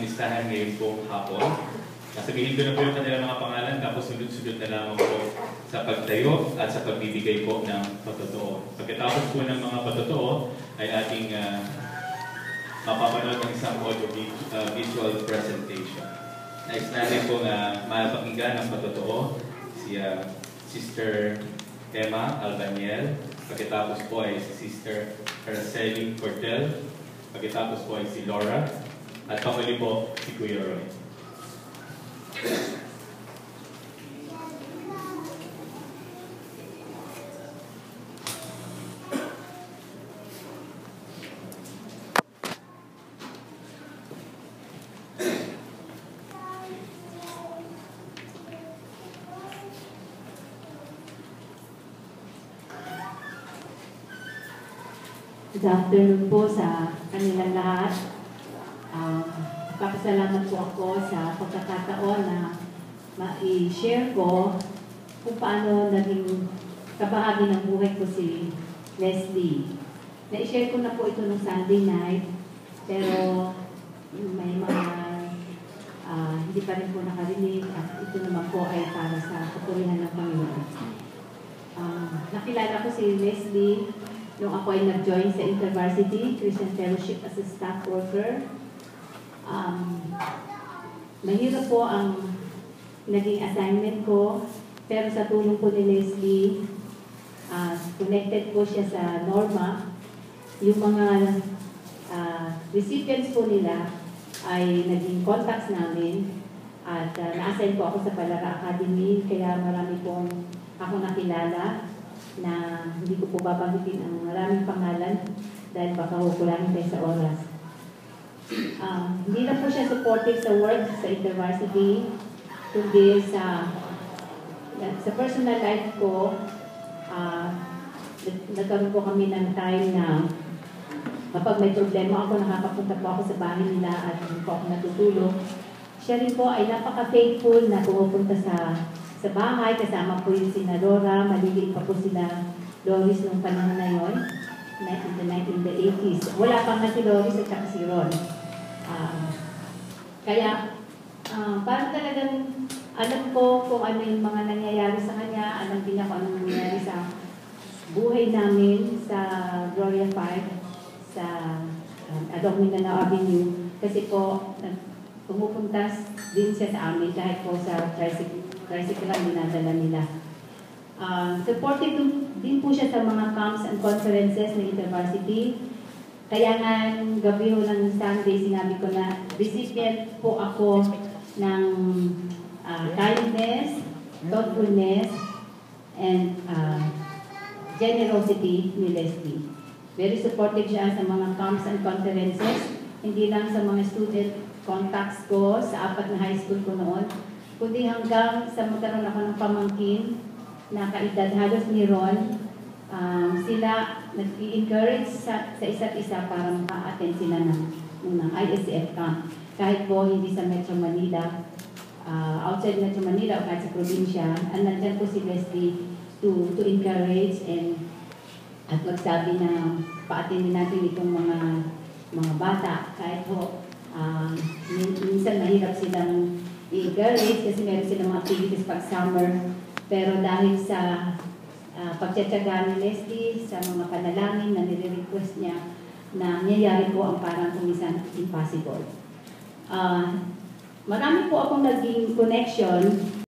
listahan ngayon po hapon. Sasabihin ko na po yung kanilang mga pangalan, tapos sunod-sunod na lamang po sa pagtayo at sa pagbibigay po ng patotoo. Pagkatapos po ng mga patotoo, ay ating mapapanood ng isang audio-visual presentation. Nais natin po mapakinggan ng patotoo si Sister Emma Albaniel. Pagkatapos po ay si Sister Araceli Cortel. Pagkatapos po ay si Laura. At pamuli po si Kuya Roy. Good afternoon po sa kanilang lahat. Papasalamat po ako sa pagkakataon na ma-share ko kung paano naging kabahagi ng buhay ko si Leslie. Na-share ko na po ito nung Sunday night, pero may mga hindi pa rin po nakarinig at ito naman po ay para sa kapurihan ng Panginoon. Nakilala ko si Leslie nung ako ay nag-join sa InterVarsity Christian Fellowship as a staff worker. Mahirap po ang naging assignment ko, pero sa tulong po ni Leslie, connected po siya sa Norma. Yung mga recipients po nila ay naging contacts namin at na-assign po ako sa Palara Academy, kaya marami pong ako nakilala na hindi ko po babanggitin ang maraming pangalan dahil baka kukulangin tayo sa oras. Hindi na po siya supportive sa work sa InterVarsity, kundi sa personal life ko. Nagkaroon po kami ng time na kapag may problema ako, nakakapunta po ako sa bahay nila at hindi po ako natutulog. Siya rin po ay napaka-faithful na pumupunta sa bahay, kasama po yung sina Laura, maliliit pa po sila Loris nung panahon na yun, in the 80s. Wala pa nga si Loris at saka si Ron. Kaya, parang talagang alam ko kung ano yung mga nangyayari sa kanya, alam din ako anong nangyayari sa buhay namin sa Gloria 5, sa Adong Mindanao Avenue. Kasi po, pumupunta din siya sa amin kahit po sa tricycle lang dinadala nila. Supportive din po siya sa mga camps and conferences ng InterVarsity. Kaya nga, gabi ho ng Sunday, sinabi ko na recipient po ako ng kindness, thoughtfulness, and generosity ni Leslie. Very supportive siya sa mga camps and conferences, hindi lang sa mga student contacts ko sa 4 na high school ko noon, kundi hanggang sa magkaroon ako ng pamangkin na kaedad halos ni Ron, sila nag-i-encourage sa isa't isa para maka-attend sila ng ISCF camp. Kahit po hindi sa Metro Manila, outside Metro Manila o kahit sa probinsya, nandyan po si Leslie to encourage at magsabi na pa-attendin natin itong mga bata. Kahit po, minsan mahirap silang i-encourage kasi meron silang mga activities pag summer. Pero dahil sa pagtsatsaga ni Leslie, sa mga panalangin na nire-request niya, na nangyayari po ang parang kumisan impossible. Marami po akong naging connection